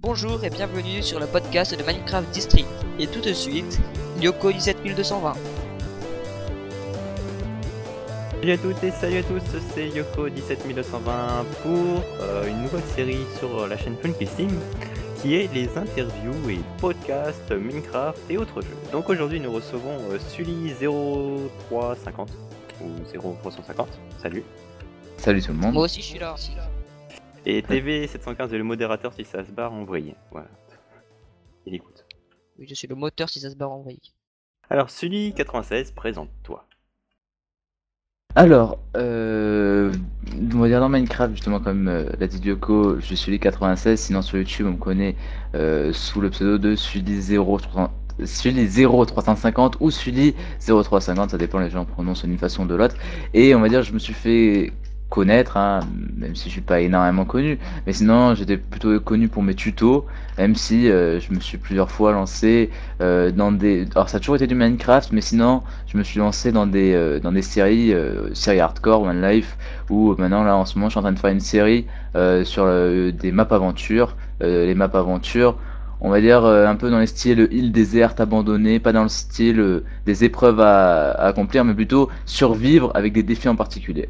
Bonjour et bienvenue sur le podcast de Minecraft District. Et tout de suite, Lyoko 17220. Salut à toutes et salut à tous, c'est Yoko 17220 pour une nouvelle série sur la chaîne Funcasting qui est les interviews et podcasts Minecraft et autres jeux. Donc aujourd'hui nous recevons Sully0350 ou 0350, salut. Salut tout le monde. Moi aussi je suis là. Et TV715 est le modérateur si ça se barre envoyé. Voilà. Il écoute. Oui, je suis le moteur si ça se barre en vrille. Alors Sully96, présente-toi. Alors, on va dire dans Minecraft, justement, comme l'a dit Yoko, je suis Sully96, sinon sur YouTube on me connaît sous le pseudo de Sully0350 ou Sully0350, ça dépend, les gens prononcent d'une façon ou de l'autre. Et on va dire, je me suis fait connaître, hein, même si je suis pas énormément connu, mais sinon j'étais plutôt connu pour mes tutos, même si je me suis plusieurs fois lancé dans des... Alors ça a toujours été du Minecraft, mais sinon je me suis lancé dans des séries hardcore, One Life, où maintenant là en ce moment je suis en train de faire une série sur des maps aventures, les maps aventures, on va dire un peu dans les styles île déserte abandonnée, pas dans le style des épreuves à accomplir, mais plutôt survivre avec des défis en particulier.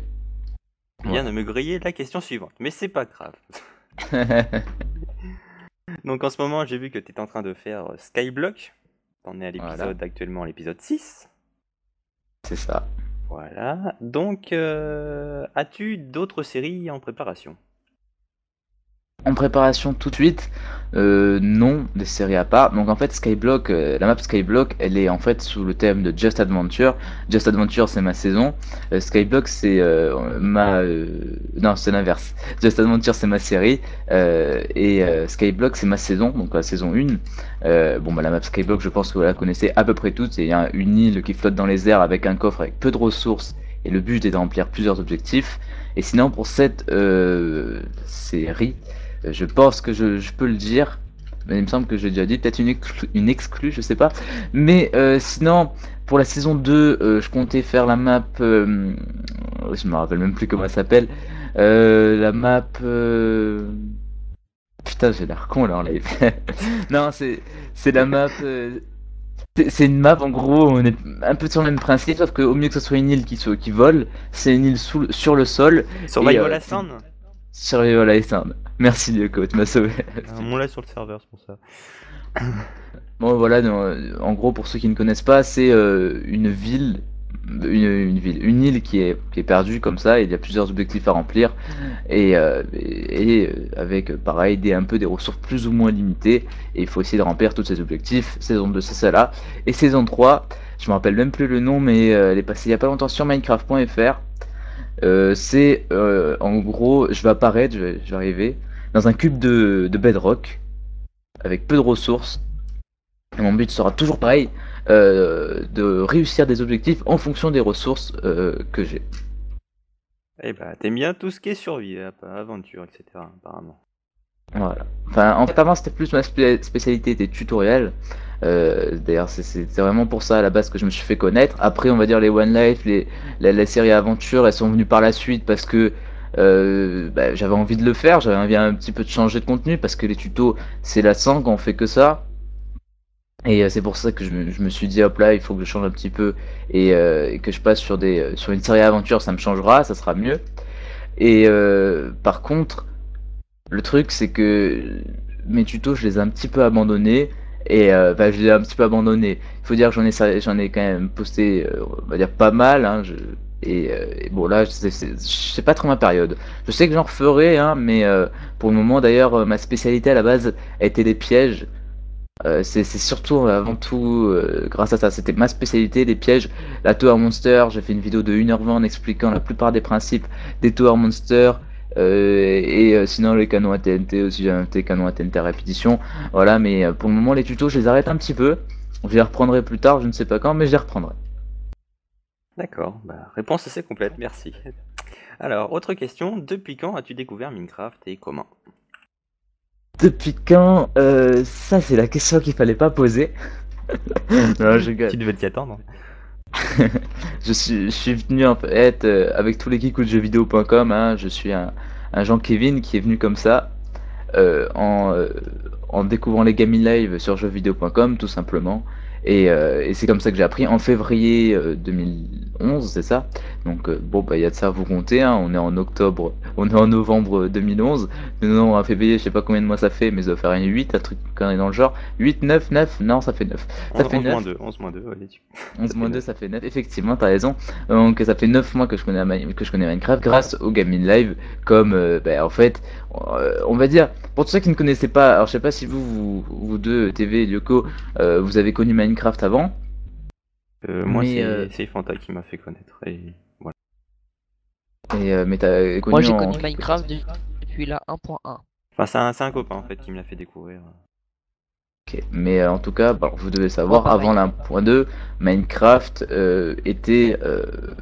Vient de me griller la question suivante, mais c'est pas grave. Donc en ce moment, j'ai vu que tu étais en train de faire Skyblock. T'en es à l'épisode actuellement, l'épisode 6. C'est ça. Voilà. Donc, as-tu d'autres séries en préparation? En préparation tout de suite, non, des séries à part. Donc en fait Skyblock, la map Skyblock, elle est en fait sous le thème de Just Adventure. Just Adventure c'est ma saison, Skyblock c'est non, c'est l'inverse. Just Adventure c'est ma série, et Skyblock c'est ma saison, donc la saison 1. Bon bah la map Skyblock, je pense que vous la connaissez à peu près toutes. Il y a une île qui flotte dans les airs avec un coffre avec peu de ressources, et le but est de remplir plusieurs objectifs. Et sinon pour cette série, je pense que je peux le dire, mais il me semble que j'ai déjà dit, peut-être une exclue, je sais pas. Mais sinon, pour la saison 2, je comptais faire la map, je me rappelle même plus comment elle s'appelle, la map... Putain, j'ai l'air con là en live. Non, c'est la map... C'est une map, en gros, on est un peu sur le même principe, sauf qu'au mieux que ce soit une île qui vole, c'est une île sur le sol. Survival Island. Survival Island. Merci Lyoko, tu m'as sauvé. On l'a sur le serveur, c'est pour ça. Bon voilà, en gros pour ceux qui ne connaissent pas, c'est une ville, une île qui est perdue comme ça, et il y a plusieurs objectifs à remplir, et avec pareil un peu des ressources plus ou moins limitées, et il faut essayer de remplir tous ces objectifs. Saison 2 c'est celle-là, et saison 3, je me rappelle même plus le nom, mais elle est passée il y a pas longtemps sur minecraft.fr. C'est en gros, je vais apparaître, je vais arriver dans un cube de bedrock avec peu de ressources, et mon but sera toujours pareil, de réussir des objectifs en fonction des ressources que j'ai. Eh bah t'aimes bien tout ce qui est survie, aventure, etc. apparemment. Voilà. Enfin, en fait avant c'était plus ma spécialité des tutoriels. D'ailleurs c'est vraiment pour ça à la base que je me suis fait connaître. Après on va dire les One Life, les séries aventures, elles sont venues par la suite parce que j'avais envie de le faire, j'avais envie un petit peu de changer de contenu parce que les tutos c'est lassant quand on fait que ça. Et c'est pour ça que je me suis dit hop là il faut que je change un petit peu, et que je passe sur une série aventure, ça me changera, ça sera mieux. Et par contre le truc c'est que mes tutos je les ai un petit peu abandonnés, et je les ai un petit peu abandonnés. Il faut dire que j'en ai quand même posté on va dire pas mal, hein, et bon là c'est pas trop ma période. Je sais que j'en referai, hein, mais pour le moment d'ailleurs ma spécialité à la base a été les pièges. C'est surtout avant tout grâce à ça, c'était ma spécialité, des pièges. La Tower Monster, j'ai fait une vidéo de 1h20 en expliquant la plupart des principes des Tower Monster, et sinon les canons à TNT aussi, j'ai inventé canons à TNT à répétition. Voilà, mais pour le moment les tutos je les arrête un petit peu, je les reprendrai plus tard, je ne sais pas quand, mais je les reprendrai. D'accord, réponse assez complète, merci. Alors, autre question, depuis quand as-tu découvert Minecraft et comment? Depuis quand? Ça c'est la question qu'il fallait pas poser. Non, je rigole. Tu devais t'y attendre. Je suis venu en fait avec tous les geeks de jeuxvideo.com, hein, je suis un Jean Kevin qui est venu comme ça, en en découvrant les gaming live sur jeuxvideo.com tout simplement. Et c'est comme ça que j'ai appris en février 2011, c'est ça. Donc bon bah il y a de ça à vous compter, hein. On est en octobre, on est en novembre 2011. Non, en février, je sais pas combien de mois ça fait, mais ça doit faire une 8, un truc quand on est dans le genre. 8, 9, 9, non ça fait 9. Ça fait 9. 11 moins 2, ouais, 11 moins 2 ça fait 9, effectivement t'as raison. Donc ça fait 9 mois que je connais, que je connais Minecraft grâce au gaming live. Comme en fait on va dire, pour tous ceux qui ne connaissaient pas, alors je sais pas si vous deux, TV et Lyoko, vous avez connu Minecraft avant. Moi Mais, c'est Fanta qui m'a fait connaître, et voilà. mais t'as connu Moi j'ai en- connu Minecraft depuis la 1.1. Enfin c'est un copain en fait qui me l'a fait découvrir. Ok. Mais en tout cas, bah, vous devez savoir, Moi, pareil. avant la 1.2, Minecraft était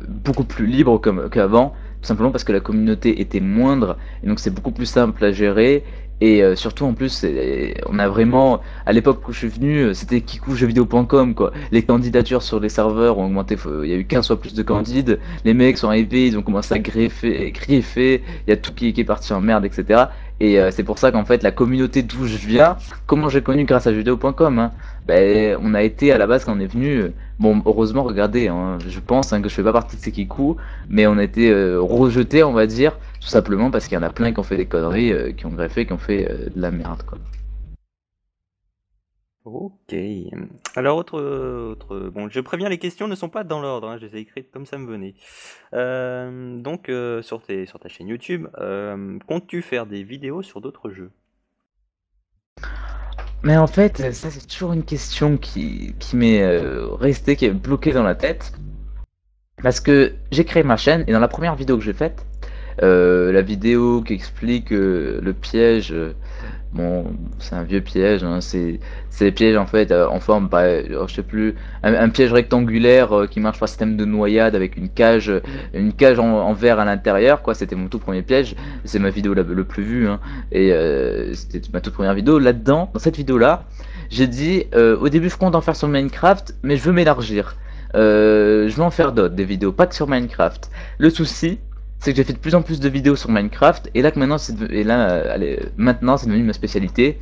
beaucoup plus libre qu'avant, tout simplement parce que la communauté était moindre, et donc c'est beaucoup plus simple à gérer. Et surtout en plus, on a vraiment, à l'époque où je suis venu, c'était kikoujeuxvideo.com quoi. Les candidatures sur les serveurs ont augmenté, il y a eu 15 fois plus de candides, les mecs sont arrivés, ils ont commencé à greffer, il y a tout qui est parti en merde, etc. Et c'est pour ça qu'en fait, la communauté d'où je viens, comment j'ai connu grâce à jeuxvideo.com, hein. Ben, on a été à la base quand on est venu. Bon, heureusement, regardez, hein, je pense que je fais pas partie de ces Kikou, mais on a été rejetés, on va dire, tout simplement parce qu'il y en a plein qui ont fait des conneries, qui ont greffé, qui ont fait de la merde, quoi. Ok. Alors bon, je préviens, les questions ne sont pas dans l'ordre, hein, je les ai écrites comme ça me venait. Donc sur ta chaîne YouTube, comptes-tu faire des vidéos sur d'autres jeux? Mais en fait, ça c'est toujours une question qui m'est restée, qui est bloquée dans la tête. Parce que j'ai créé ma chaîne et dans la première vidéo que j'ai faite, la vidéo qui explique le piège, bon, c'est un vieux piège, hein, c'est des pièges en fait en forme, je sais plus, un piège rectangulaire qui marche par système de noyade avec une cage en verre à l'intérieur, quoi. C'était mon tout premier piège, c'est ma vidéo le plus vue, hein, et c'était ma toute première vidéo. Là-dedans, dans cette vidéo-là, j'ai dit au début je compte en faire sur Minecraft, mais je veux m'élargir. Je vais en faire d'autres, des vidéos, pas que sur Minecraft. Le souci, c'est que j'ai fait de plus en plus de vidéos sur Minecraft, et là que maintenant maintenant c'est devenu ma spécialité.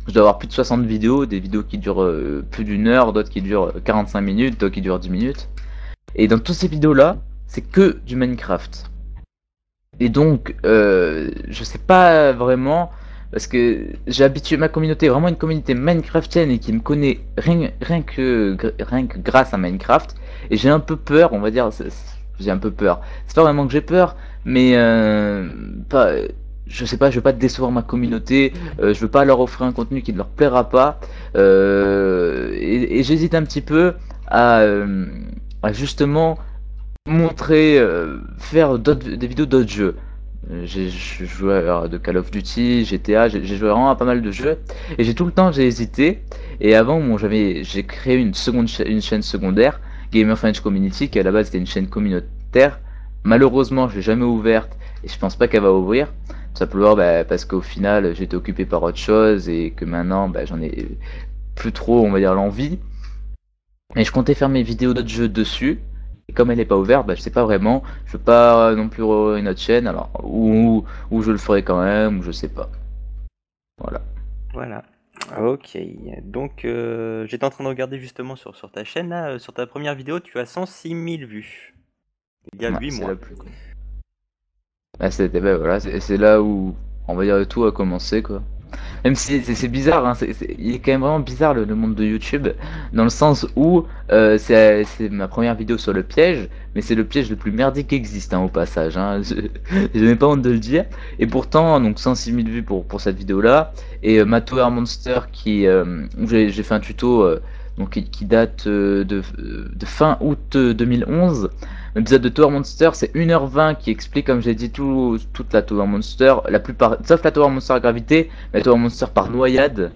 Je dois avoir plus de 60 vidéos, des vidéos qui durent plus d'une heure, d'autres qui durent 45 minutes, d'autres qui durent 10 minutes. Et dans toutes ces vidéos-là, c'est que du Minecraft. Et donc, je sais pas vraiment, parce que j'ai habitué ma communauté, vraiment une communauté Minecraftienne et qui me connaît rien que grâce à Minecraft. Et j'ai un peu peur, on va dire, j'ai un peu peur. C'est pas vraiment que j'ai peur, mais pas, je sais pas, je veux pas décevoir ma communauté, je veux pas leur offrir un contenu qui ne leur plaira pas. Et j'hésite un petit peu à justement montrer, faire des vidéos d'autres jeux. J'ai joué à de Call of Duty, GTA, j'ai joué vraiment à pas mal de jeux et j'ai tout le temps j'ai hésité. Et avant, bon, j'ai créé une chaîne secondaire, Gamer French Community, qui à la base était une chaîne communautaire. Malheureusement, je l'ai jamais ouverte et je pense pas qu'elle va ouvrir. Tout simplement parce qu'au final, j'étais occupé par autre chose et que maintenant, j'en ai plus trop, on va dire, l'envie. Et je comptais faire mes vidéos d'autres jeux dessus. Et comme elle n'est pas ouverte, je sais pas vraiment. Je veux pas non plus rouvrir une autre chaîne, alors ou je le ferai quand même, ou je sais pas. Voilà. Voilà. Ok. Donc j'étais en train de regarder justement sur ta chaîne là, sur ta première vidéo, tu as 106 000 vues. Il y a 8 c'est mois. la plus connue. Voilà, c'est là où on va dire tout a commencé quoi. Même si c'est bizarre, hein, il est quand même vraiment bizarre le monde de YouTube, dans le sens où c'est ma première vidéo sur le piège, mais c'est le piège le plus merdique qui existe, hein, au passage, hein. Je n'ai pas honte de le dire. Et pourtant, donc 106 000 vues pour cette vidéo-là, et ma Tower Monster où j'ai fait un tuto donc, qui date de fin août 2011. L'épisode de Tower Monster, c'est 1h20 qui explique, comme j'ai dit, toute la Tower Monster, la plupart, sauf la Tower Monster à gravité, la Tower Monster par noyade,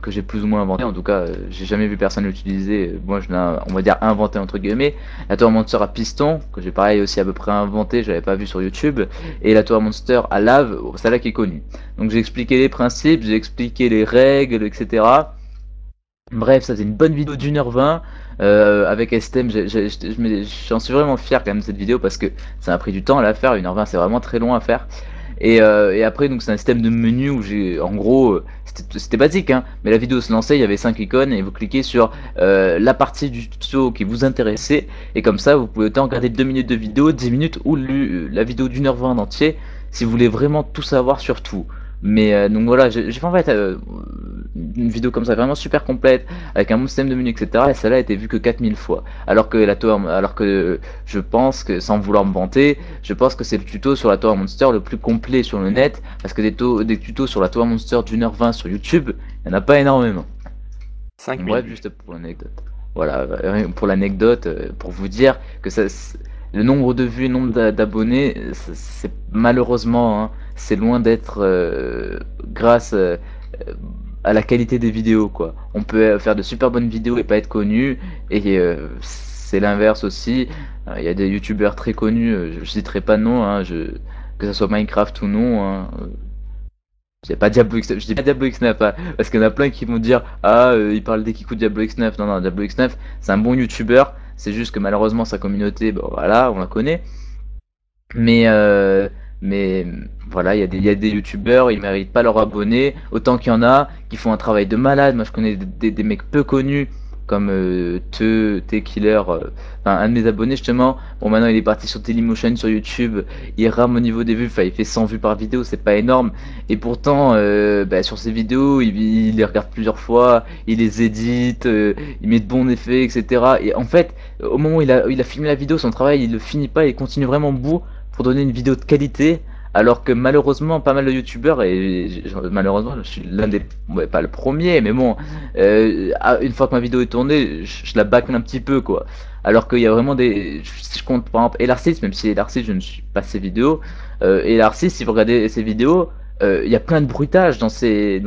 que j'ai plus ou moins inventé. En tout cas, j'ai jamais vu personne l'utiliser. Moi, je l'ai, on va dire, inventé entre guillemets. La Tower Monster à piston, que j'ai pareil aussi à peu près inventé, j'avais pas vu sur YouTube. Et la Tower Monster à lave, celle-là qui est connue. Donc j'ai expliqué les principes, j'ai expliqué les règles, etc. Bref, ça faisait une bonne vidéo d'1h20 avec STM. J'en suis vraiment fier quand même de cette vidéo parce que ça m'a pris du temps à la faire. 1h20, c'est vraiment très long à faire. Et après, donc c'est un système de menu où j'ai, en gros, c'était basique, hein, mais la vidéo se lançait, il y avait 5 icônes et vous cliquez sur la partie du tuto qui vous intéressait, et comme ça, vous pouvez autant regarder 2 minutes de vidéo, 10 minutes ou la vidéo d'1h20 en entier, si vous voulez vraiment tout savoir sur tout. Mais donc voilà, j'ai fait en fait une vidéo comme ça vraiment super complète avec un bon système de menu, etc. Et celle-là a été vue que 4000 fois. Alors que je pense que, sans vouloir me vanter, je pense que c'est le tuto sur la Tower Monster le plus complet sur le net, parce que des tutos sur la Tower Monster d'1h20 sur YouTube, il n'y en a pas énormément. 5 Bref, juste pour l'anecdote. Voilà, pour l'anecdote, pour vous dire que le nombre de vues, le nombre d'abonnés, c'est malheureusement, hein, c'est loin d'être grâce à la qualité des vidéos, quoi. On peut faire de super bonnes vidéos et pas être connu, et c'est l'inverse aussi. Il y a des youtubeurs très connus, je citerai pas de nom, hein, que ce soit Minecraft ou non, hein, je dis pas Diablo X9, je dis pas Diablo X9, hein, parce qu'il y en a plein qui vont dire ah il parle des Kikou de Diablo X9. Non, Diablo X9 c'est un bon youtubeur, c'est juste que malheureusement sa communauté, bon voilà, on la connaît. Mais mais voilà, il y a des youtubeurs, ils méritent pas leurs abonnés, autant qu'il y en a qui font un travail de malade. Moi je connais des mecs peu connus comme T-Killer, enfin, un de mes abonnés justement. Bon, maintenant il est parti sur Dailymotion sur YouTube, il rame au niveau des vues, enfin il fait 100 vues par vidéo, c'est pas énorme, et pourtant sur ses vidéos il les regarde plusieurs fois, il les édite, il met de bons effets, etc. Et en fait, au moment où il a filmé la vidéo, son travail il le finit pas, il continue vraiment au bout pour donner une vidéo de qualité. Alors que malheureusement, pas mal de youtubeurs, et malheureusement, je suis l'un des, ouais, pas le premier, mais bon, une fois que ma vidéo est tournée, je la bâcle un petit peu, quoi. Alors qu'il y a vraiment si je compte par exemple Elarcis, même si Elarcis, je ne suis pas ses vidéos, Elarcis, si vous regardez ses vidéos, il y a plein de bruitage dans ces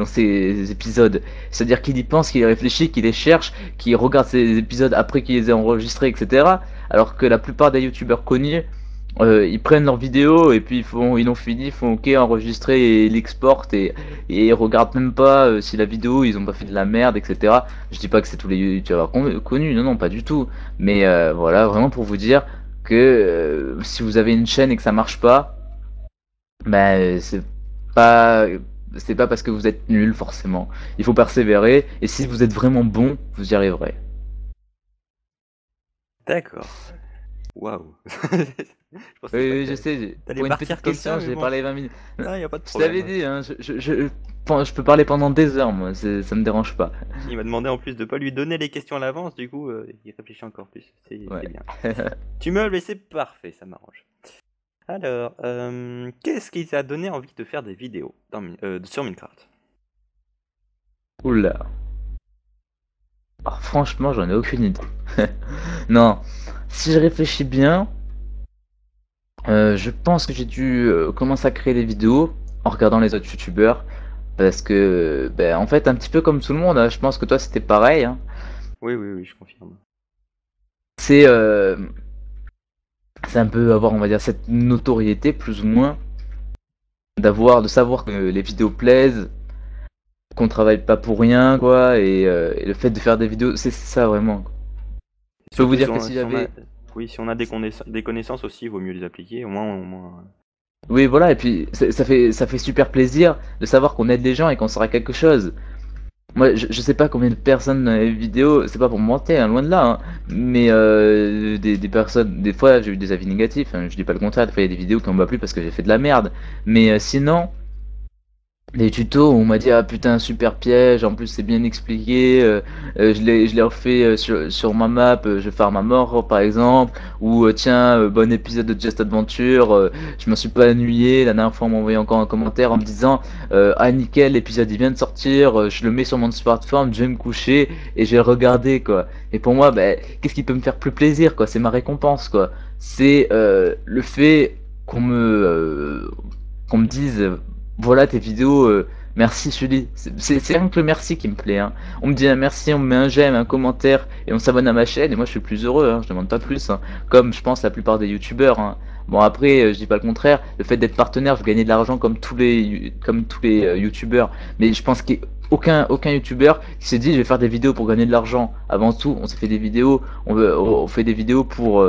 épisodes. C'est-à-dire qu'il y pense, qu'il y réfléchit, qu'il les cherche, qu'il regarde ces épisodes après qu'il les ait enregistrés, etc. Alors que la plupart des youtubeurs connus, ils prennent leurs vidéos et puis ils l'ont fini, ils font ok, enregistrer et l'exportent, et ils regardent même pas si la vidéo ils ont pas fait de la merde, etc. Je dis pas que c'est tous les youtubeurs connus, non, pas du tout. Mais voilà, vraiment pour vous dire que si vous avez une chaîne et que ça marche pas, ben pas c'est pas parce que vous êtes nul forcément. Il faut persévérer, et si vous êtes vraiment bon, vous y arriverez. D'accord. Waouh. Oui, je sais, pour une petite question, j'ai parlé 20 minutes. Non, y a pas de Je problème. t'avais dit, hein, je peux parler pendant des heures, moi, ça me dérange pas. Il m'a demandé en plus de pas lui donner les questions à l'avance, du coup, il réfléchit encore plus. C'est Ouais. bien. Tu meubles et c'est parfait, ça m'arrange. Alors, qu'est-ce qui t'a donné envie de faire des vidéos sur Minecraft? Oula. Alors, franchement, j'en ai aucune idée. Non, si je réfléchis bien, je pense que j'ai dû commencer à créer des vidéos en regardant les autres youtubeurs. Parce que, ben, en fait, un petit peu comme tout le monde, hein, je pense que toi c'était pareil, hein. Oui, je confirme. C'est un peu avoir, on va dire, cette notoriété, plus ou moins, de savoir que les vidéos plaisent, qu'on travaille pas pour rien, quoi, et le fait de faire des vidéos, c'est ça vraiment, quoi. Je peux vous dire que si j'avais... Oui, si on a des connaissances aussi, il vaut mieux les appliquer, au moins... Oui, voilà, et puis ça fait super plaisir de savoir qu'on aide les gens et qu'on sert à quelque chose. Moi, je sais pas combien de personnes dans les vidéos, c'est pas pour me mentir, hein, loin de là, hein, mais des personnes, des fois j'ai eu des avis négatifs, hein, je dis pas le contraire, des fois il y a des vidéos qui m'ont pas plu parce que j'ai fait de la merde, mais sinon, des tutos où on m'a dit ah putain super piège, en plus c'est bien expliqué, je l'ai refait sur ma map, je vais faire ma mort par exemple, ou tiens bon épisode de Just Adventure, je m'en suis pas ennuyé, la dernière fois on m'a envoyé encore un commentaire en me disant ah nickel l'épisode il vient de sortir, je le mets sur mon smartphone, je vais me coucher et je vais le regarder quoi. Et pour moi bah, qu'est-ce qui peut me faire plus plaisir quoi, c'est ma récompense quoi, c'est le fait qu'on me dise voilà tes vidéos, merci Sully. C'est rien que le merci qui me plaît, hein. On me dit un merci, on me met un j'aime, un commentaire, et on s'abonne à ma chaîne, et moi je suis plus heureux, hein, je demande pas plus, hein. Comme je pense la plupart des youtubeurs, hein. Bon après, je dis pas le contraire, le fait d'être partenaire, je gagne de l'argent comme tous les youtubeurs, mais je pense qu'il n'y a aucun youtubeur qui s'est dit je vais faire des vidéos pour gagner de l'argent. Avant tout, on s'est fait des vidéos, on fait des vidéos pour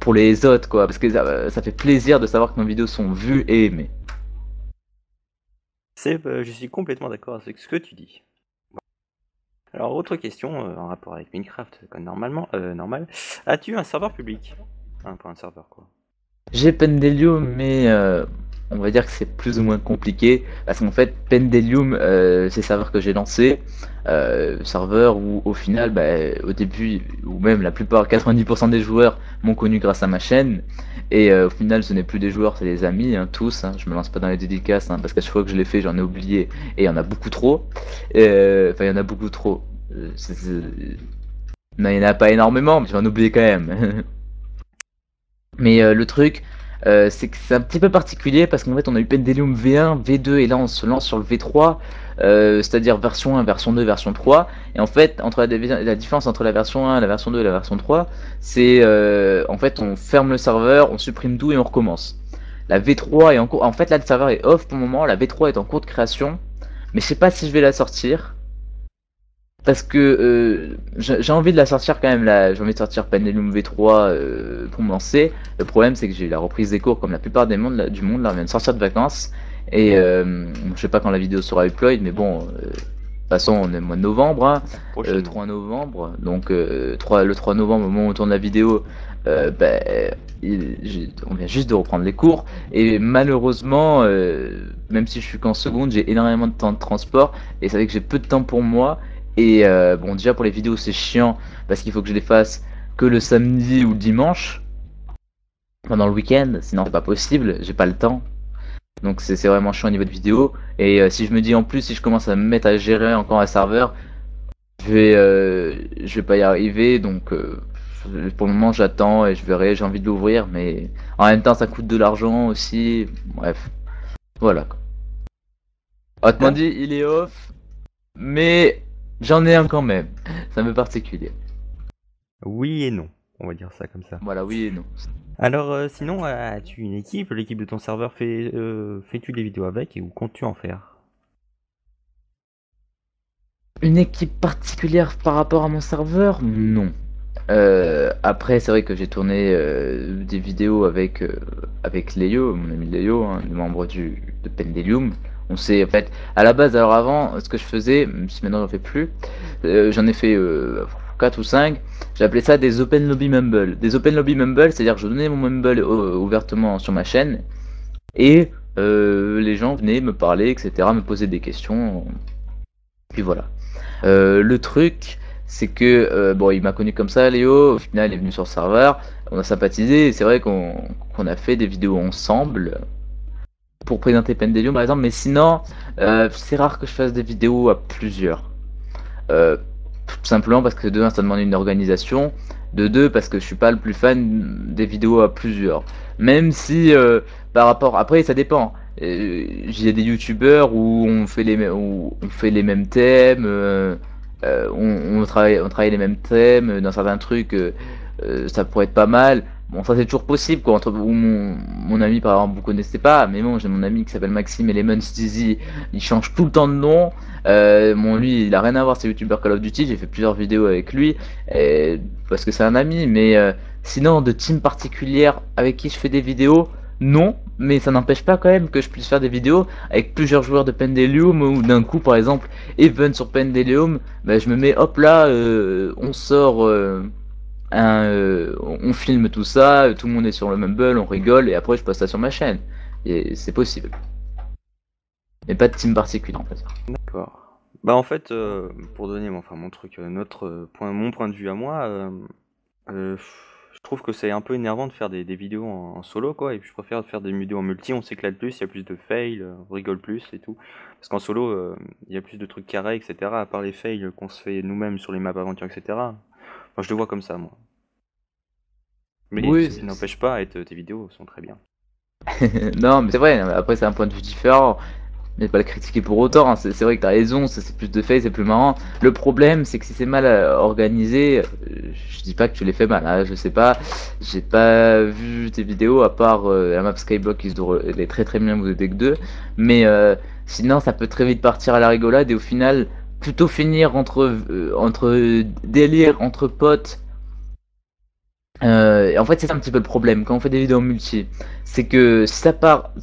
pour les autres, quoi, parce que ça fait plaisir de savoir que nos vidéos sont vues et aimées. Je suis complètement d'accord avec ce que tu dis. Alors, autre question en rapport avec Minecraft, comme normal. As-tu un serveur public? Enfin, pas un serveur, quoi. J'ai Pendelium, mais on va dire que c'est plus ou moins compliqué parce qu'en fait, Pendelium, c'est le serveur que j'ai lancé, serveur où au final, au début, ou même la plupart, 90% des joueurs m'ont connu grâce à ma chaîne, et au final, ce n'est plus des joueurs, c'est des amis, hein, tous. Hein, je me lance pas dans les dédicaces parce qu'à chaque fois que je l'ai fait, j'en ai oublié, et il y en a beaucoup trop. Enfin, il y en a beaucoup trop. Non, il n'y en a pas énormément, mais j'en ai oublié quand même. Mais le truc, c'est que c'est un petit peu particulier parce qu'en fait on a eu Pendelium V1, V2 et là on se lance sur le V3, c'est-à-dire version 1, version 2, version 3. Et en fait, la différence entre la version 1, la version 2 et la version 3, c'est en fait on ferme le serveur, on supprime tout et on recommence. La V3 est en cours, en fait là le serveur est off pour le moment, la V3 est en cours de création, mais je sais pas si je vais la sortir. Parce que j'ai envie de la sortir quand même, là. J'ai envie de sortir Pendulum V3 pour me lancer. Le problème c'est que j'ai eu la reprise des cours comme la plupart du monde, là, on vient de sortir de vacances. Et je sais pas quand la vidéo sera upload, mais bon, de toute façon on est au mois de novembre, hein, 3 novembre. Donc le 3 novembre, au moment où on tourne la vidéo, on vient juste de reprendre les cours. Et malheureusement, même si je suis qu'en seconde, j'ai énormément de temps de transport. Et c'est vrai que j'ai peu de temps pour moi. Et bon, déjà pour les vidéos c'est chiant parce qu'il faut que je les fasse que le samedi ou le dimanche pendant le week-end, sinon c'est pas possible, j'ai pas le temps. Donc c'est vraiment chiant au niveau de vidéo. Et si je me dis en plus, si je commence à me mettre à gérer encore un serveur, je vais pas y arriver. Donc pour le moment j'attends et je verrai, j'ai envie de l'ouvrir, mais en même temps ça coûte de l'argent aussi. Bref, voilà. Autrement dit, il est off, mais j'en ai un quand même, c'est un peu particulier. Oui et non, on va dire ça comme ça. Voilà, oui et non. Alors sinon, as-tu une équipe? L'équipe de ton serveur fais-tu des vidéos avec et où comptes-tu en faire? Une équipe particulière par rapport à mon serveur? Non. Après, c'est vrai que j'ai tourné des vidéos avec Léo, mon ami Léo, hein, le membre de Pendelium. On s'est en fait, à la base, alors avant, ce que je faisais, même si maintenant j'en fais plus, j'en ai fait 4 ou 5, j'appelais ça des Open Lobby Mumble. Des Open Lobby Mumble, c'est-à-dire que je donnais mon Mumble ouvertement sur ma chaîne, et les gens venaient me parler, etc., me poser des questions, puis voilà. Le truc, c'est que bon, il m'a connu comme ça, Léo. Au final, il est venu sur le serveur, on a sympathisé. Et c'est vrai qu'on a fait des vidéos ensemble pour présenter Pendelium par exemple. Mais sinon, c'est rare que je fasse des vidéos à plusieurs. Tout simplement parce que de un, ça demande une organisation. De deux, parce que je suis pas le plus fan des vidéos à plusieurs. Même si par rapport, après, ça dépend. J'ai des youtubeurs où on fait les mêmes thèmes, on travaille les mêmes thèmes dans certains trucs, ça pourrait être pas mal. Bon, ça c'est toujours possible quoi. Ou mon ami par exemple, vous connaissez pas, mais bon, j'ai mon ami qui s'appelle Maxime Elements Dizzy, il change tout le temps de nom. Lui, il a rien à voir, c'est youtubeur Call of Duty, j'ai fait plusieurs vidéos avec lui, parce que c'est un ami, mais sinon de team particulière avec qui je fais des vidéos, non, mais ça n'empêche pas quand même que je puisse faire des vidéos avec plusieurs joueurs de Pendelium, ou d'un coup par exemple Even sur Pendelium, je me mets hop là, on sort on filme tout ça, tout le monde est sur le Mumble, on rigole et après je poste ça sur ma chaîne. Et c'est possible. Mais pas de team particulier en fait. D'accord. Bah en fait, pour donner mon truc, mon point de vue à moi, je trouve que c'est un peu énervant de faire des vidéos en solo quoi, et puis je préfère faire des vidéos en multi, on s'éclate plus, il y a plus de fails, on rigole plus et tout. Parce qu'en solo, il y a plus de trucs carrés, etc. À part les fails qu'on se fait nous-mêmes sur les maps aventures, etc. Enfin, je le vois comme ça moi. Mais Oui, ça n'empêche pas, tes vidéos sont très bien. Non, mais c'est vrai, après c'est un point de vue différent. Mais pas le critiquer pour autant, hein. C'est vrai que t'as raison, c'est plus de faits, c'est plus marrant. Le problème, c'est que si c'est mal organisé, je dis pas que tu les fais mal, hein, je sais pas, j'ai pas vu tes vidéos à part la map Skyblock qui elle est très très bien, vous êtes que deux, mais sinon ça peut très vite partir à la rigolade et au final plutôt finir entre délire, entre potes, Et en fait, c'est ça un petit peu le problème quand on fait des vidéos en multi. C'est que si ça part,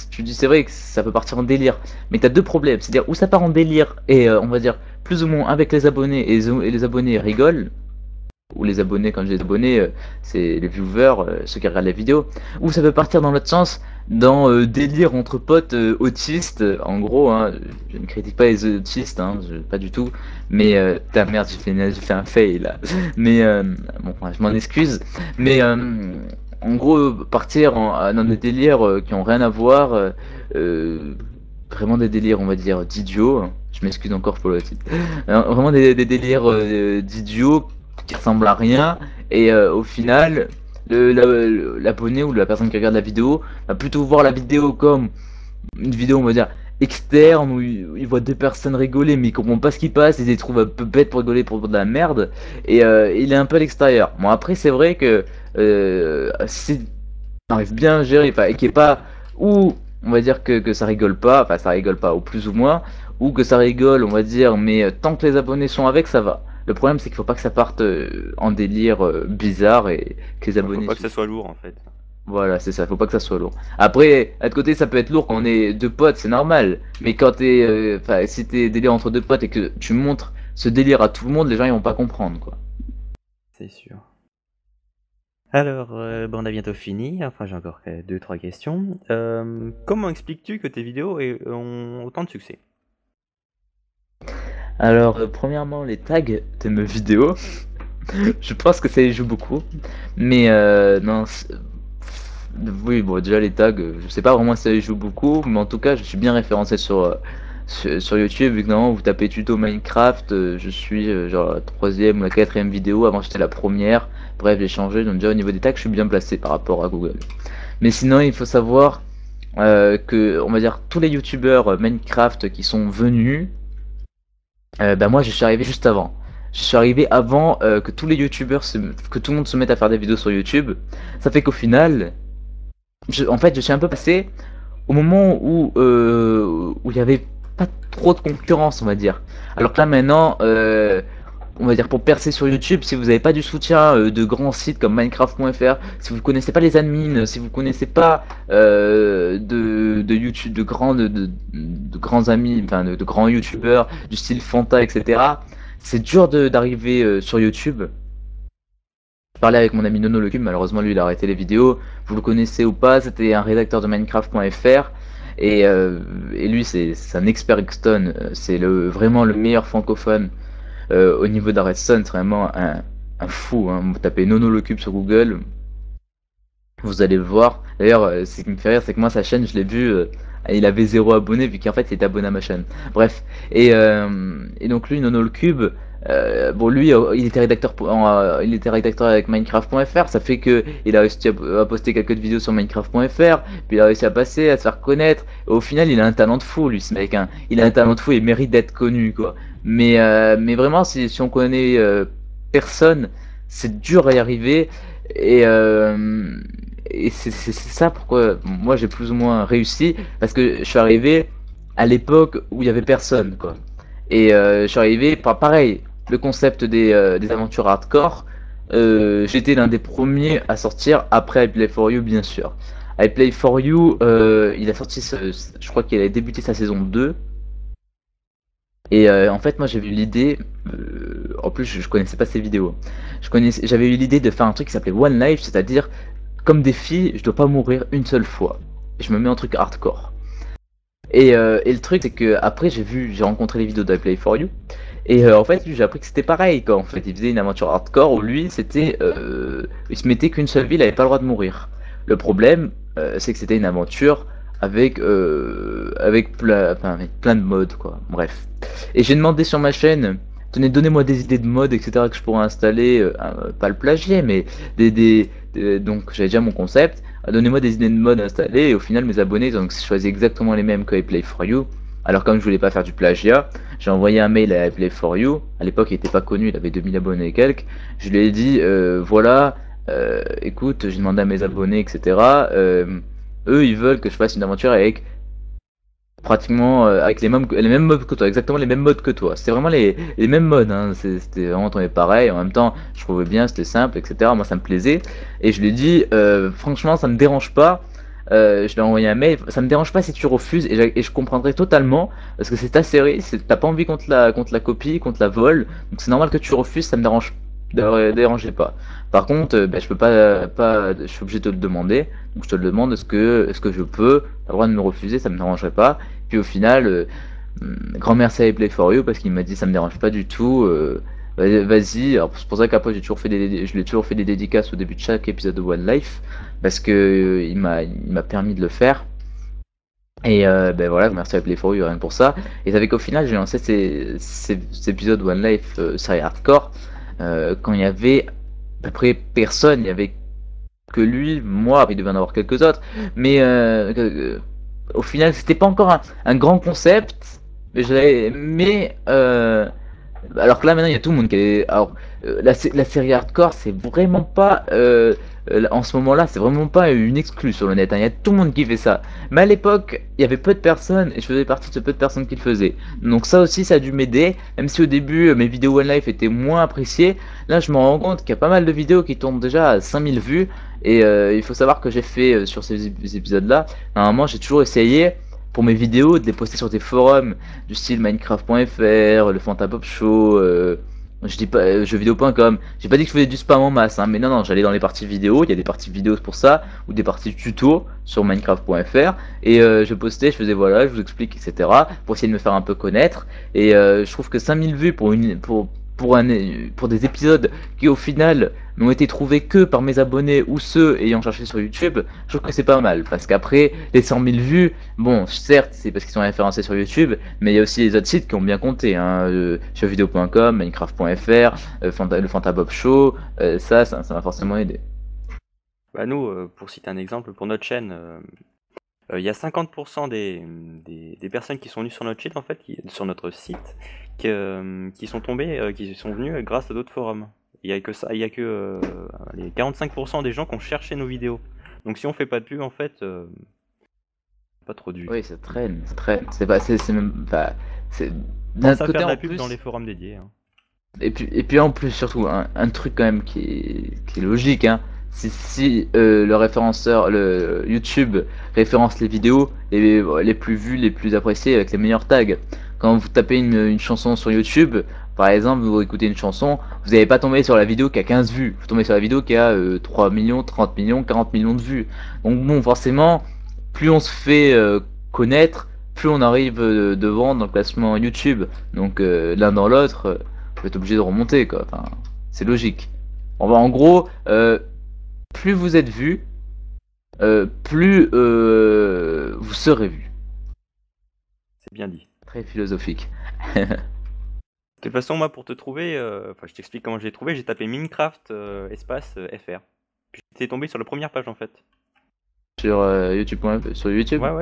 tu dis c'est vrai que ça peut partir en délire, mais t'as deux problèmes. C'est-à-dire où ça part en délire et on va dire plus ou moins avec les abonnés et les abonnés rigolent, ou les abonnés, quand je dis les abonnés, c'est les viewers, ceux qui regardent la vidéo, ou ça peut partir dans l'autre sens, dans délire entre potes autistes, en gros, hein, je ne critique pas les autistes, hein, pas du tout, mais ta merde, j'ai fait un fail là, mais bon, enfin, je m'en excuse, mais en gros, partir dans des délires qui ont rien à voir, euh, vraiment des délires, on va dire, d'idiots, hein. Je m'excuse encore pour le titre, vraiment des délires d'idiots qui ressemble à rien et au final l'abonné ou la personne qui regarde la vidéo va plutôt voir la vidéo comme une vidéo on va dire externe où il voit deux personnes rigoler mais il comprend pas ce qui passe, il les trouve un peu bêtes pour rigoler pour de la merde et il est un peu à l'extérieur. Bon après c'est vrai que si on arrive bien à gérer et qui est pas ou on va dire que ça rigole pas, enfin ça rigole pas ou plus ou moins, ou que ça rigole on va dire mais tant que les abonnés sont avec ça va. Le problème, c'est qu'il faut pas que ça parte en délire bizarre et que les Faut abonnés. pas que ça soit lourd en fait. Voilà, c'est ça, faut pas que ça soit lourd. Après, à de côté, ça peut être lourd quand on est deux potes, c'est normal. Mais quand t'es. Enfin, si t'es délire entre deux potes et que tu montres ce délire à tout le monde, les gens ils vont pas comprendre quoi. C'est sûr. Alors, bon, on a bientôt fini. Enfin, j'ai encore 2-3 questions. Comment expliques-tu que tes vidéos ont autant de succès? Alors, premièrement, les tags de mes vidéos, je pense que ça y joue beaucoup. Mais non, oui, bon, déjà les tags, je sais pas vraiment si ça y joue beaucoup, mais en tout cas, je suis bien référencé sur YouTube, vu que normalement vous tapez tuto Minecraft, je suis genre la troisième ou la quatrième vidéo, avant j'étais la première, bref j'ai changé, donc déjà au niveau des tags je suis bien placé par rapport à Google. Mais sinon il faut savoir que, on va dire, tous les youtubeurs Minecraft qui sont venus, bah moi je suis arrivé juste avant. Je suis arrivé avant que tous les youtubeurs, que tout le monde se mette à faire des vidéos sur YouTube. Ça fait qu'au final, en fait je suis un peu passé au moment où il y avait pas trop de concurrence, on va dire. Alors que là maintenant, on va dire pour percer sur YouTube, si vous n'avez pas du soutien de grands sites comme Minecraft.fr, si vous connaissez pas les admins, si vous connaissez pas de YouTube, de grands amis, enfin de grands YouTubeurs du style Fanta, etc. C'est dur d'arriver sur YouTube. Je parlais avec mon ami Nono le Cube, malheureusement lui il a arrêté les vidéos. Vous le connaissez ou pas, c'était un rédacteur de Minecraft.fr et lui c'est un expert Redstone, c'est vraiment le meilleur francophone au niveau de la Redstone, c'est vraiment un fou, hein. Vous tapez Nono le Cube sur Google, vous allez le voir. D'ailleurs, ce qui me fait rire, c'est que moi sa chaîne, je l'ai vu, il avait 0 abonné vu qu'en fait il était abonné à ma chaîne. Bref, et donc lui, Nono le Cube, bon lui, il était rédacteur avec Minecraft.fr. Ça fait que il a réussi à poster quelques vidéos sur Minecraft.fr, puis il a réussi à passer, à se faire connaître. Et au final, il a un talent de fou, lui, ce mec, hein. Il a un talent de fou et il mérite d'être connu, quoi. Mais vraiment, si on connaît personne, c'est dur à y arriver. Et, euh, et c'est ça pourquoi moi j'ai plus ou moins réussi, parce que je suis arrivé à l'époque où il y avait personne, quoi. Et je suis arrivé par pareil, le concept des aventures hardcore. J'étais l'un des premiers à sortir après I Play For You, bien sûr. I Play For You, il a sorti, je crois qu'il a débuté sa saison 2. Et en fait, moi j'avais eu l'idée, en plus je connaissais pas ces vidéos, j'avais eu l'idée de faire un truc qui s'appelait One Life, c'est-à-dire, comme défi, je dois pas mourir une seule fois. Et je me mets en truc hardcore. Et le truc, c'est que après j'ai rencontré les vidéos de I Play For You, et en fait, j'ai appris que c'était pareil, quoi. En fait, il faisait une aventure hardcore où lui, c'était, il se mettait qu'une seule vie, il avait pas le droit de mourir. Le problème, c'est que c'était une aventure avec plein de modes, quoi. Bref. Et j'ai demandé sur ma chaîne, tenez, donnez-moi des idées de modes, etc. que je pourrais installer, pas le plagier, mais donc j'avais déjà mon concept. Donnez-moi des idées de modes installées, et au final mes abonnés ils ont choisi exactement les mêmes que I Play For You. Alors comme je voulais pas faire du plagiat, j'ai envoyé un mail à I Play For You. À l'époque il était pas connu, il avait 2000 abonnés et quelques. Je lui ai dit, voilà, écoute, j'ai demandé à mes abonnés, etc. Eux ils veulent que je fasse une aventure avec pratiquement avec les mêmes modes que toi, exactement les mêmes modes que toi. C'était vraiment les mêmes modes, hein. C'était vraiment tombé pareil. En même temps, je trouvais bien, c'était simple, etc. Moi, ça me plaisait. Et je lui ai dit, franchement, ça me dérange pas. Je lui ai envoyé un mail. Ça me dérange pas si tu refuses, et je comprendrai totalement parce que c'est ta série. T'as pas envie qu'on te la copie, qu'on te la vole. Donc c'est normal que tu refuses. Ça me dérangeait pas. Par contre, je peux pas, je suis obligé de te le demander. Donc je te le demande, est-ce que je peux? T'as le droit de me refuser, ça me dérangerait pas. Puis au final, grand merci à iPlay for You parce qu'il m'a dit ça me dérange pas du tout. Vas-y. Alors c'est pour ça qu'après je lui ai toujours fait des dédicaces au début de chaque épisode de One Life parce que il m'a permis de le faire. Et voilà, merci à Play for You rien que pour ça. Et c'est qu'au final j'ai lancé ces épisodes One Life série hardcore quand il y avait à peu près personne, il y avait que lui, moi, il devait en avoir quelques autres, mais au final c'était pas encore un grand concept, mais alors que là maintenant il y a tout le monde qui est. Alors la série hardcore c'est vraiment pas en ce moment là c'est vraiment pas une exclue sur le net, hein. Il y a tout le monde qui fait ça. Mais à l'époque il y avait peu de personnes et je faisais partie de ce peu de personnes qui le faisaient. Donc ça aussi ça a dû m'aider, même si au début mes vidéos One Life étaient moins appréciées. Là je me rends compte qu'il y a pas mal de vidéos qui tournent déjà à 5000 vues. Et il faut savoir que j'ai fait sur ces épisodes là, normalement j'ai toujours essayé pour mes vidéos de les poster sur des forums du style Minecraft.fr, le Fantapop Show, je dis pas jeuxvideo.com. J'ai pas dit que je faisais du spam en masse, hein, mais non, j'allais dans les parties vidéo, il y a des parties vidéo pour ça, ou des parties tuto sur Minecraft.fr, et je postais, je faisais voilà, je vous explique, etc. pour essayer de me faire un peu connaître. Et je trouve que 5000 vues pour des épisodes qui au final n'ont été trouvés que par mes abonnés ou ceux ayant cherché sur YouTube, je trouve que c'est pas mal. Parce qu'après, les 100 000 vues, bon, certes, c'est parce qu'ils sont référencés sur YouTube, mais il y a aussi les autres sites qui ont bien compté, hein, jeuxvideo.com, Minecraft.fr, le Fantabob Show, ça m'a forcément aidé. Bah nous, pour citer un exemple, pour notre chaîne, il y a 50% des personnes qui sont venues sur notre site, en fait, sur notre site, qui sont tombées, qui sont venues grâce à d'autres forums. Il y a que ça, il y a que les 45% des gens qui ont cherché nos vidéos. Donc si on fait pas de pub, en fait, pas trop du. Oui, ça traîne. C'est même pas. C'est d'un côté faire de la pub plus dans les forums dédiés. Hein. Et puis en plus, surtout, un truc quand même qui est logique, hein. Si le référenceur, le YouTube référence les vidéos les plus vues, les plus appréciées avec les meilleurs tags. Quand vous tapez une chanson sur YouTube, par exemple, vous écoutez une chanson, vous n'allez pas tomber sur la vidéo qui a 15 vues, vous tombez sur la vidéo qui a 3 millions, 30 millions, 40 millions de vues. Donc bon, forcément, plus on se fait connaître, plus on arrive devant dans le classement YouTube. Donc l'un dans l'autre, vous êtes obligé de remonter, quoi. Enfin, c'est logique. En gros, plus vous êtes vu, plus vous serez vu. C'est bien dit. Très philosophique. De toute façon, moi, pour te trouver, je t'explique comment je l'ai trouvé. J'ai tapé Minecraft espace FR. Puis j'étais tombé sur la première page, en fait. Sur YouTube. Ouais,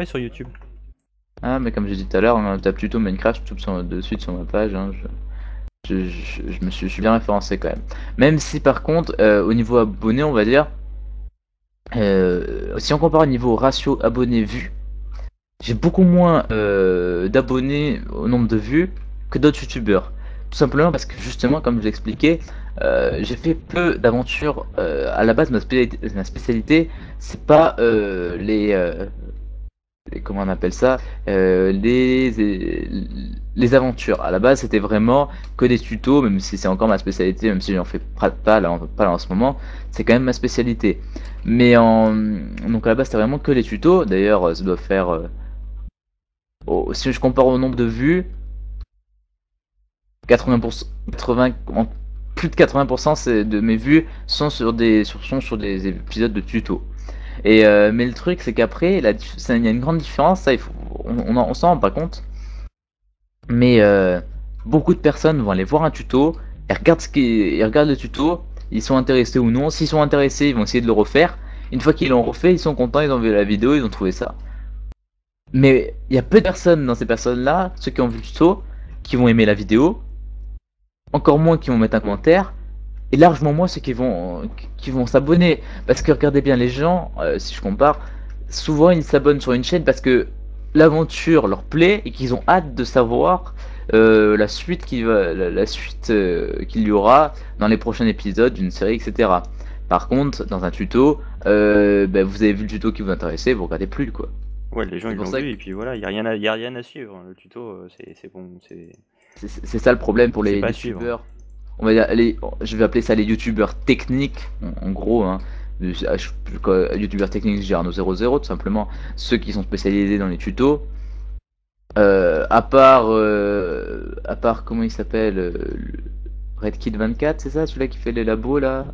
sur YouTube. Ah, mais comme j'ai dit tout à l'heure, on tape tuto Minecraft tout de suite sur ma page. Hein, je suis bien référencé quand même. Même si par contre, au niveau abonné, on va dire, si on compare au niveau ratio abonnés-vues, j'ai beaucoup moins d'abonnés au nombre de vues que d'autres youtubeurs. Tout simplement parce que justement, comme je l'expliquais, j'ai fait peu d'aventures. À la base, ma spécialité, c'est pas comment on appelle ça, les aventures. À la base, c'était vraiment que des tutos, même si c'est encore ma spécialité, même si j'en fais pas là en ce moment, c'est quand même ma spécialité. Mais donc à la base, c'était vraiment que les tutos. D'ailleurs, ça doit faire, si je compare au nombre de vues, 80%, plus de 80% de mes vues sont sur des épisodes de tutos. Et mais le truc c'est qu'après il y a une grande différence, ça on s'en rend pas compte, mais beaucoup de personnes vont aller voir un tuto, ils regardent le tuto, ils sont intéressés ou non. S'ils sont intéressés, ils vont essayer de le refaire. Une fois qu'ils l'ont refait, ils sont contents, ils ont vu la vidéo, ils ont trouvé ça. Mais il y a peu de personnes dans ces personnes là, ceux qui ont vu le tuto, qui vont aimer la vidéo, encore moins qui vont mettre un commentaire, et largement moins ceux qui vont s'abonner. Parce que regardez bien les gens, si je compare, souvent ils s'abonnent sur une chaîne parce que l'aventure leur plaît et qu'ils ont hâte de savoir la suite qu'il y aura dans les prochains épisodes d'une série, etc. Par contre, dans un tuto, vous avez vu le tuto qui vous intéressait, vous regardez plus quoi. Ouais, les gens C'est ils pour l'ont ça vu que- et puis voilà, y a rien à suivre. Le tuto, c'est bon, C'est ça le problème pour C'est les pas à suivre. youtubeurs. On va dire, je vais appeler ça les youtubeurs techniques, en gros. Hein. Youtubeurs techniques, je dis Arnaud 00, tout simplement. Ceux qui sont spécialisés dans les tutos. À part, comment il s'appelle Redkit 24, c'est ça, celui-là qui fait les labos là?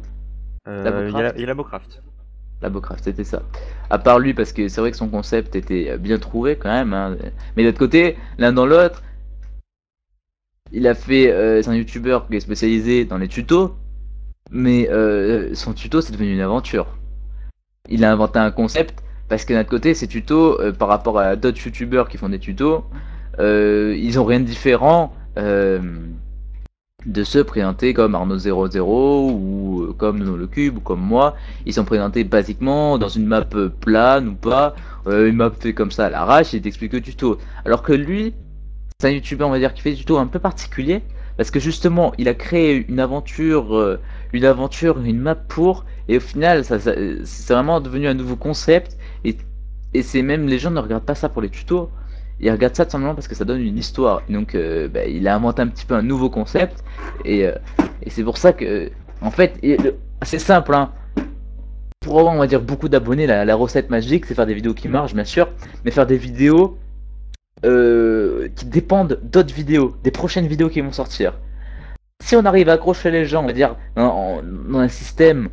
Labocraft. Il y a Labocraft. Labocraft, c'était ça. À part lui, parce que c'est vrai que son concept était bien trouvé quand même. Hein. Mais d'autre côté, l'un dans l'autre, il a fait. C'est un youtubeur qui est spécialisé dans les tutos, mais son tuto c'est devenu une aventure. Il a inventé un concept parce que d'un autre côté, ces tutos, par rapport à d'autres youtubeurs qui font des tutos, ils ont rien de différent de ceux présentés comme Arnaud00 ou comme Nono le Cube ou comme moi. Ils sont présentés basiquement dans une map plane ou pas, une map fait comme ça à l'arrache et il t'explique le tuto. Alors que lui, c'est un youtubeur, on va dire, qui fait des tutos un peu particuliers parce que justement, il a créé une aventure, une map pour, et au final, c'est vraiment devenu un nouveau concept et c'est même les gens ne regardent pas ça pour les tutos. Ils regardent ça tout simplement parce que ça donne une histoire. Donc, il a inventé un petit peu un nouveau concept et c'est pour ça que, en fait, c'est simple, hein. Pour avoir, on va dire, beaucoup d'abonnés, la recette magique, c'est faire des vidéos qui marchent, bien sûr, mais faire des vidéos qui dépendent d'autres vidéos, des prochaines vidéos qui vont sortir. Si on arrive à accrocher les gens, on va dire, dans un système,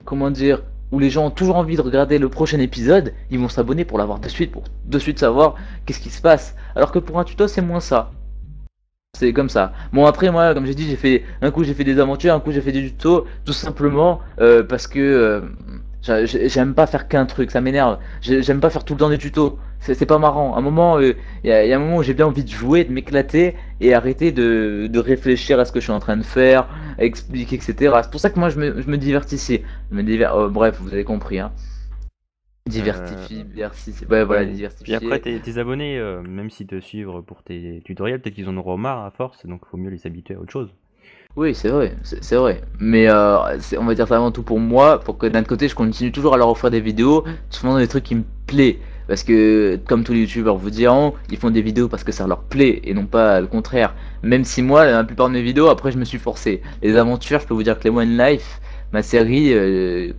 comment dire, où les gens ont toujours envie de regarder le prochain épisode, ils vont s'abonner pour l'avoir de suite, pour de suite savoir qu'est-ce qui se passe. Alors que pour un tuto, c'est moins ça. C'est comme ça. Bon après moi comme j'ai dit un coup j'ai fait des aventures, un coup j'ai fait des tutos, tout simplement parce que j'aime pas faire qu'un truc, ça m'énerve. J'aime pas faire tout le temps des tutos. C'est pas marrant. À un moment, y a un moment où j'ai bien envie de jouer, de m'éclater et arrêter de réfléchir à ce que je suis en train de faire, à expliquer, etc. C'est pour ça que moi je me divertissais. Bref, vous avez compris. Hein. Diversifier. Ouais, voilà, Puis diversifier. après, tes abonnés, même s'ils te suivent pour tes tutoriels, peut-être qu'ils en auront marre à force, donc il faut mieux les habituer à autre chose. Oui, c'est vrai, c'est vrai. Mais on va dire ça avant tout pour moi, pour que d'un côté je continue toujours à leur offrir des vidéos, souvent dans des trucs qui me plaisent. Parce que, comme tous les youtubeurs vous diront, ils font des vidéos parce que ça leur plaît et non pas le contraire. Même si moi, la plupart de mes vidéos, après je me suis forcé. Les aventures, je peux vous dire que les One Life, ma série,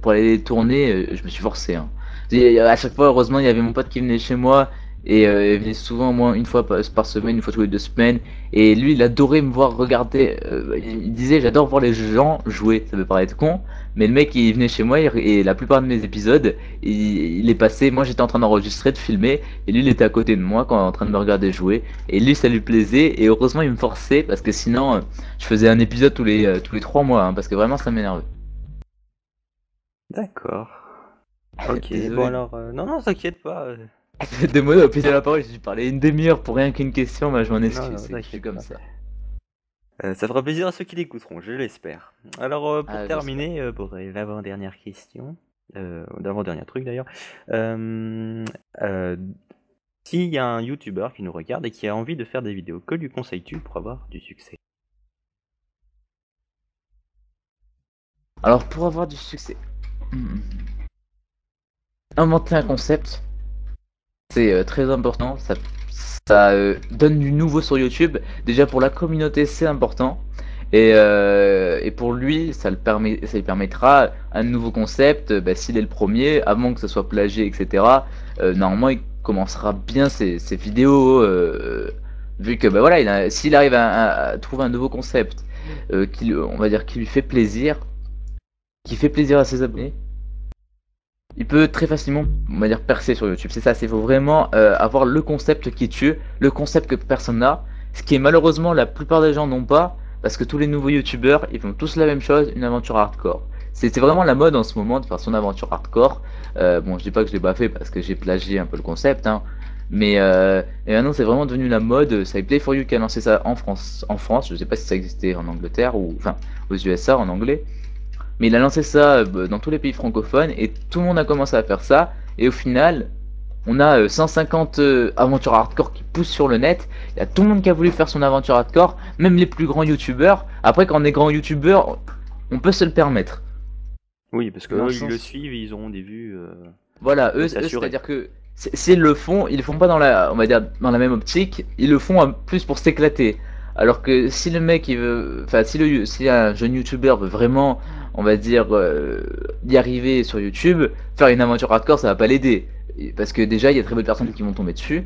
pour aller les tourner, je me suis forcé. Hein. À chaque fois, heureusement, il y avait mon pote qui venait chez moi et il venait souvent au moins une fois par semaine, une fois tous les 2 semaines. Et lui, il adorait me voir regarder. Il disait, j'adore voir les gens jouer. Ça peut paraître con, mais le mec, il venait chez moi et la plupart de mes épisodes, il est passé. Moi, j'étais en train d'enregistrer, de filmer, et lui, il était à côté de moi quand en train de me regarder jouer. Et lui, ça lui plaisait. Et heureusement, il me forçait parce que sinon, je faisais un épisode tous les 3 mois, hein, parce que vraiment, ça m'énervait. D'accord. Ok, Désolé. bon alors, non, t'inquiète pas. De moi, au plaisir de la parole, j'ai dû parler une demi-heure pour rien qu'une question, bah, je m'en Non, excuse, c'est t'inquiète comme pas. ça. Ça fera plaisir à ceux qui l'écouteront, je l'espère. Alors, pour Ah, terminer, pour l'avant-dernière question, l'avant-dernier truc d'ailleurs, s'il y a un youtubeur qui nous regarde et qui a envie de faire des vidéos, que lui conseilles-tu pour avoir du succès? Alors, pour avoir du succès, inventer un concept, c'est très important. Ça donne du nouveau sur YouTube. Déjà pour la communauté, c'est important. Et pour lui, ça lui permettra un nouveau concept. S'il est le premier, avant que ce soit plagié, etc. Normalement, il commencera bien ses vidéos. Vu que voilà, s'il arrive à trouver un nouveau concept, on va dire qui lui fait plaisir, qui fait plaisir à ses abonnés, il peut très facilement, on va dire, percer sur YouTube. C'est ça, il faut vraiment avoir le concept qui tue, le concept que personne n'a, ce qui est malheureusement la plupart des gens n'ont pas, parce que tous les nouveaux YouTubeurs, ils font tous la même chose, une aventure hardcore. C'est vraiment la mode en ce moment de faire son aventure hardcore. Bon, je dis pas que je l'ai pas fait parce que j'ai plagié un peu le concept, hein, mais et maintenant c'est vraiment devenu la mode. C'est Play for You qui a lancé ça en France. Je sais pas si ça existait en Angleterre ou enfin aux USA en anglais. Mais il a lancé ça dans tous les pays francophones et tout le monde a commencé à faire ça. Et au final, On a 150 aventures hardcore qui poussent sur le net. Il y a tout le monde qui a voulu faire son aventure hardcore, même les plus grands youtubeurs. Après, quand on est grand youtubeur, on peut se le permettre. Oui, parce que Dans eux, le ils sens- le suivent, ils auront des vues. Voilà, eux, C'est assuré. c'est-à-dire que s'ils le font, ils le font pas dans la, on va dire, dans la même optique. Ils le font plus pour s'éclater. Alors que si le mec, il veut, enfin, si un jeune youtubeur veut vraiment, on va dire, y arriver sur YouTube, faire une aventure hardcore, ça va pas l'aider. Parce que déjà, il y a très peu de personnes qui vont tomber dessus.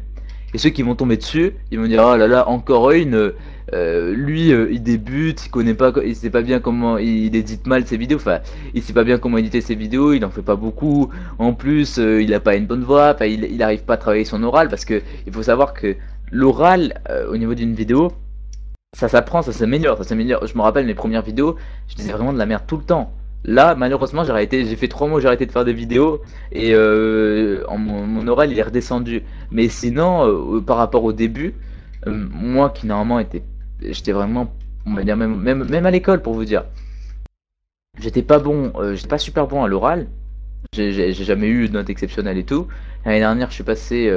Et ceux qui vont tomber dessus, ils vont dire, oh là là, encore une. Lui, il débute, il connaît pas, il sait pas bien comment, il édite mal ses vidéos. Enfin, il sait pas bien comment éditer ses vidéos, il en fait pas beaucoup. En plus, il a pas une bonne voix, enfin, il arrive pas à travailler son oral parce que il faut savoir que l'oral au niveau d'une vidéo, ça s'apprend, ça s'améliore, ça s'améliore. Je me rappelle mes premières vidéos, je disais vraiment de la merde tout le temps. Là, malheureusement, j'ai fait 3 mois, j'ai arrêté de faire des vidéos et mon oral il est redescendu. Mais sinon, par rapport au début, moi qui normalement j'étais vraiment, on va dire même à l'école pour vous dire, j'étais pas bon, j'étais pas super bon à l'oral. J'ai jamais eu de note exceptionnelle et tout. L'année dernière, je suis passé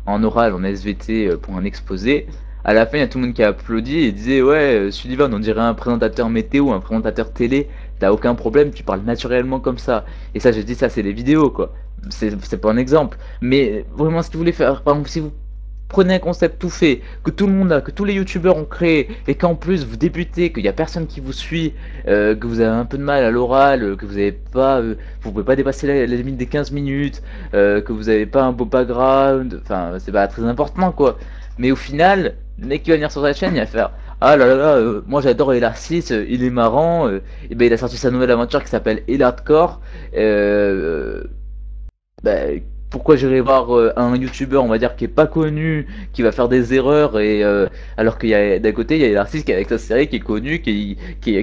en oral, en SVT pour un exposé. À la fin, il y a tout le monde qui a applaudi et disait ouais, Sullivan, on dirait un présentateur météo, un présentateur télé. T'as aucun problème, tu parles naturellement comme ça. Et ça, j'ai dit ça, c'est les vidéos quoi. C'est pas un exemple. Mais vraiment, ce que vous voulez faire, par exemple, si vous prenez un concept tout fait, que tout le monde a, que tous les youtubeurs ont créé, et qu'en plus vous débutez, qu'il y a personne qui vous suit, que vous avez un peu de mal à l'oral, que vous avez pas, vous pouvez pas dépasser la limite des 15 minutes, que vous avez pas un beau background, enfin c'est pas très important quoi. Mais au final, le mec qui va venir sur sa chaîne, il va faire ah là là là, moi j'adore Elar6, il est marrant, et ben il a sorti sa nouvelle aventure qui s'appelle Elardcore. Bah, pourquoi j'irais voir un youtubeur, on va dire, qui est pas connu, qui va faire des erreurs, et alors qu'il y a d'un côté, il y a l'artiste qui est avec sa série, qui est connu, qui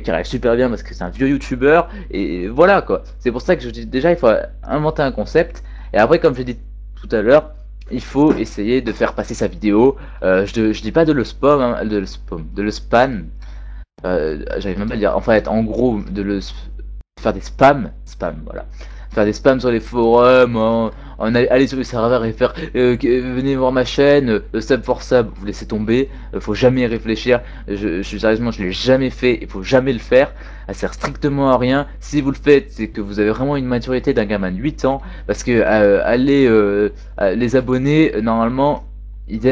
arrive super bien parce que c'est un vieux youtubeur, et voilà quoi. C'est pour ça que je dis déjà, il faut inventer un concept, et après, comme j'ai dit tout à l'heure, il faut essayer de faire passer sa vidéo. Je dis pas de le spam, hein, de le spam. J'arrive même pas à le dire. En fait, en gros, faire des spam, voilà, faire des spams sur les forums, aller sur les serveurs et faire venez voir ma chaîne, sub for sub, vous laissez tomber, faut jamais y réfléchir. Sérieusement, je l'ai jamais fait, il faut jamais le faire, ça sert strictement à rien. Si vous le faites, c'est que vous avez vraiment une maturité d'un gamin de 8 ans, parce que les abonnés, normalement, ils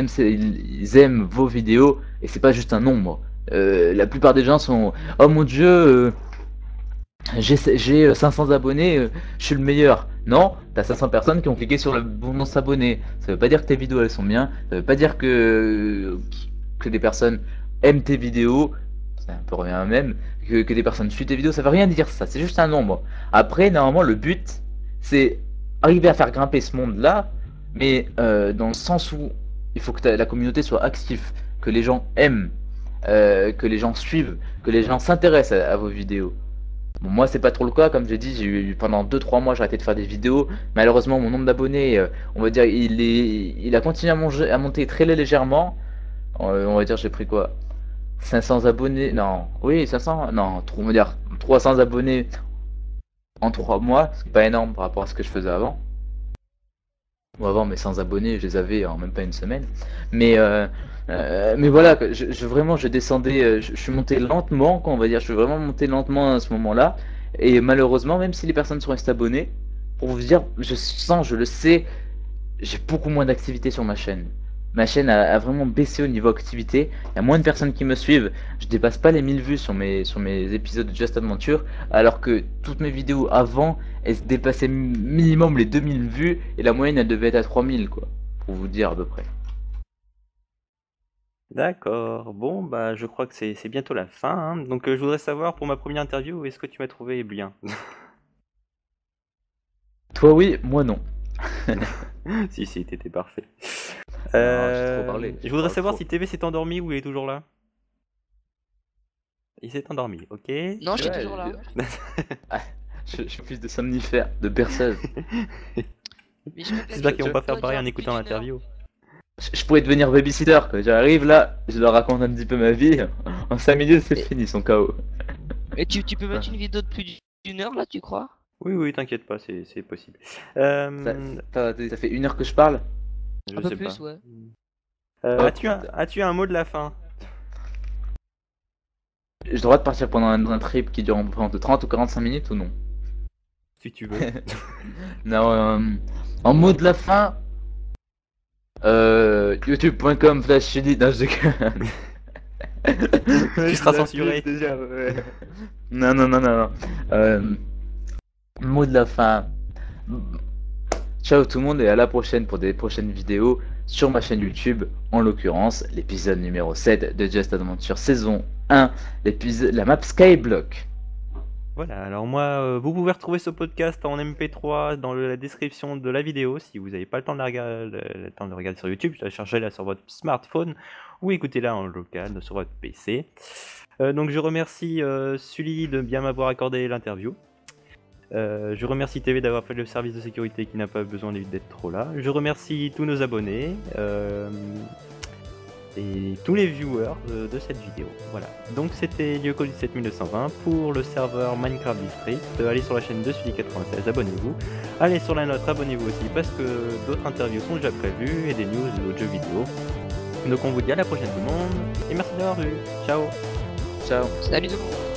aiment vos vidéos, et c'est pas juste un nombre. La plupart des gens sont oh mon dieu, j'ai 500 abonnés, je suis le meilleur. Non, t'as 500 personnes qui ont cliqué sur le bouton s'abonner. Ça veut pas dire que tes vidéos elles sont bien, ça veut pas dire que des personnes aiment tes vidéos, c'est un peu rien même, que des personnes suivent tes vidéos, ça veut rien dire ça, c'est juste un nombre. Après, normalement, le but, c'est arriver à faire grimper ce monde-là, mais dans le sens où il faut que la communauté soit active, que les gens aiment, que les gens suivent, que les gens s'intéressent à vos vidéos. Bon, moi, c'est pas trop le cas, comme j'ai dit, pendant 2-3 mois, j'ai arrêté de faire des vidéos. Malheureusement, mon nombre d'abonnés, on va dire, il a continué à monter très légèrement. On va dire, j'ai pris quoi? 500 abonnés? Non, oui, 500? Non, on va dire 300 abonnés en 3 mois, c'est pas énorme par rapport à ce que je faisais avant. Bon, avant, mes 100 abonnés, je les avais en même pas une semaine. Mais voilà, vraiment, je descendais, je suis monté lentement, quoi, on va dire, je suis vraiment monté lentement à ce moment-là. Et malheureusement, même si les personnes sont restées abonnées, pour vous dire, je sens, je le sais, j'ai beaucoup moins d'activité sur ma chaîne. Ma chaîne a vraiment baissé au niveau activité. Il y a moins de personnes qui me suivent. Je dépasse pas les 1000 vues sur mes épisodes de Just Adventure, alors que toutes mes vidéos avant, elles se dépassaient minimum les 2000 vues, et la moyenne, elle devait être à 3000, quoi, pour vous dire à peu près. D'accord. Bon, bah, je crois que c'est bientôt la fin, hein. Donc, je voudrais savoir pour ma première interview, est-ce que tu m'as trouvé bien? Toi oui, moi non. Si, t'étais parfait. j'ai trop parlé. Je voudrais parle savoir trop. si TV s'est endormi ou il est toujours là. Il s'est endormi, ok? Non, je suis Ouais, toujours là. Je suis fils de somnifère, de berceuse. Mais je rappelle J'espère que qu'ils vont pas faire toi, pareil déjà, en plus écoutant d'une heure. l'interview. Je pourrais devenir babysitter, quoi. J'arrive là, je leur raconte un petit peu ma vie. En 5 minutes, c'est fini, son chaos. Et tu peux mettre une vidéo de plus d'une heure là, tu crois? Oui, t'inquiète pas, c'est possible. Ça, ça fait 1 heure que je parle. Je Un peu sais plus, pas. ouais. As-tu un mot de la fin? J'ai le droit de partir pendant un trip qui dure entre 30 ou 45 minutes ou non? Si tu veux. Non, en mot de la fin, youtube.com/Shudi. Non, je déconne. Tu seras censuré. Déjà, ouais. Non, non, non, non, non. Mot de la fin. Ciao tout le monde et à la prochaine pour des prochaines vidéos sur ma chaîne YouTube, en l'occurrence l'épisode numéro 7 de Just Adventure saison 1, la map Skyblock. Voilà, alors moi, vous pouvez retrouver ce podcast en MP3 dans la description de la vidéo si vous n'avez pas le temps de le temps de le regarder sur YouTube, cherchez-la sur votre smartphone ou écoutez-la en local sur votre PC. Donc je remercie Sully de bien m'avoir accordé l'interview. Je remercie TV d'avoir fait le service de sécurité qui n'a pas besoin d'être trop là. Je remercie tous nos abonnés et tous les viewers de cette vidéo. Voilà. Donc c'était Lyoko 17920 pour le serveur Minecraft District. Allez sur la chaîne de Sully96, abonnez-vous. Allez sur la nôtre, abonnez-vous aussi parce que d'autres interviews sont déjà prévues et des news et d'autres jeux vidéo. Donc on vous dit à la prochaine tout le monde et merci d'avoir vu. Ciao. Ciao. Salut tout le monde.